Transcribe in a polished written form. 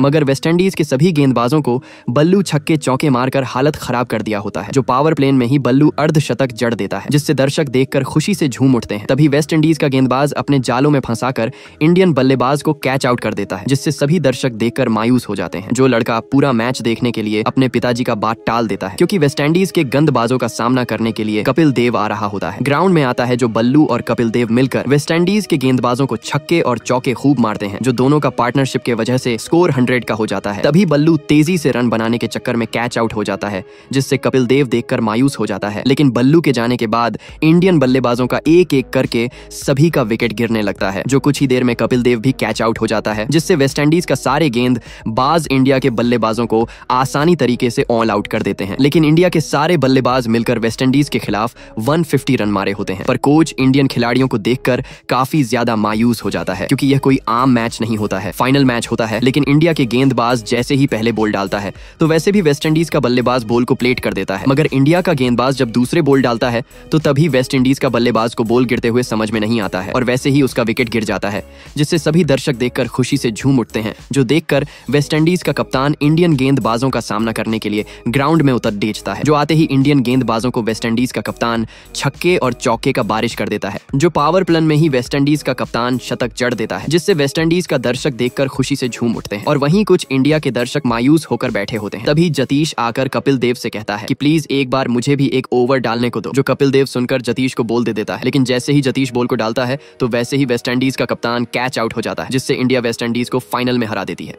मगर वेस्टइंडीज के सभी गेंदबाजों को बल्लू छक्के चौके मारकर हालत खराब कर दिया होता है, जो पावर प्लेन में ही बल्लू अर्धशतक जड़ देता है, जिससे दर्शक देखकर खुशी से झूम उठते हैं। तभी वेस्ट इंडीज का गेंदबाज अपने जालों में फंसाकर इंडियन बल्लेबाज को कैच आउट कर देता है, जिससे सभी दर्शक देखकर मायूस हो जाते हैं। जो लड़का पूरा मैच देखने के लिए अपने पिताजी का बात टाल देता है, क्योंकि वेस्टइंडीज के गंदबाजों का सामना करने के लिए कपिल देव आ रहा होता है। ग्राउंड में आता है जो बल्लू और कपिल देव मिलकर वेस्टइंडीज के गेंदबाजों को छक्के और चौके खूब मारते हैं, जो दोनों का पार्टनरशिप के वजह से स्कोर 100 का हो जाता है। तभी बल्लू तेजी से रन बनाने के चक्कर में कैच आउट हो जाता है, जिससे कपिल देव देखकर मायूस हो जाता है। लेकिन बल्लू के जाने के बाद इंडियन बल्लेबाजों का एक एक करके सभी का विकेट गिरने लगता है, जो कुछ ही देर में कपिल देव भी कैच आउट हो जाता है, जिससे वेस्टइंडीज का सारे गेंदबाज इंडिया के बल्लेबाजों को आसानी तरीके से ऑल आउट कर देते हैं। लेकिन इंडिया के सारे बल्लेबाज मिलकर वेस्टइंडीज के खिलाफ 150 रन मारे होते हैं। पर कोच इंडियन खिलाड़ियों को देखकर काफी ज्यादा मायूस हो जाता है, क्योंकि यह कोई आम मैच नहीं होता है, फाइनल मैच होता है। लेकिन इंडिया के गेंदबाज जैसे ही पहले बॉल डालता है तो वैसे भी वेस्टइंडीज का बल्लेबाज बॉल को प्लेट कर देता है, मगर इंडिया का गेंदबाज जब दूसरे बॉल डालता है तो तभी वेस्टइंडीज का बल्लेबाज को बॉल गिरते हुए समझ में नहीं आता है और वैसे ही उसका विकेट गिर जाता है, जिससे सभी दर्शक देखकर खुशी से झूम उठते हैं। जो देखकर वेस्टइंडीज का कप्तान इंडियन गेंदबाजों का सामना करने के लिए ग्राउंड में उतर डेचता है। जो आते ही इंडियन गेंदबाजों को वेस्टइंडीज का कप्तान छक्के और चौके का बारिश कर देता है, जो पावर प्ले में ही वेस्टइंडीज का कप्तान शतक जड़ देता है, जिससे वेस्टइंडीज का दर्शक देखकर खुशी से झूम उठते हैं। और वहीं कुछ इंडिया के दर्शक मायूस होकर बैठे होते हैं। तभी जतीश आकर कपिल देव से कहता है कि प्लीज एक बार मुझे भी एक ओवर डालने को दो, जो कपिल देव सुनकर जतीश को बॉल दे देता है। लेकिन जैसे ही जतीश बॉल को डालता है तो वैसे ही वेस्टइंडीज का कप्तान कैच आउट हो जाता है, जिससे इंडिया वेस्टइंडीज को फाइनल में हरा देती है।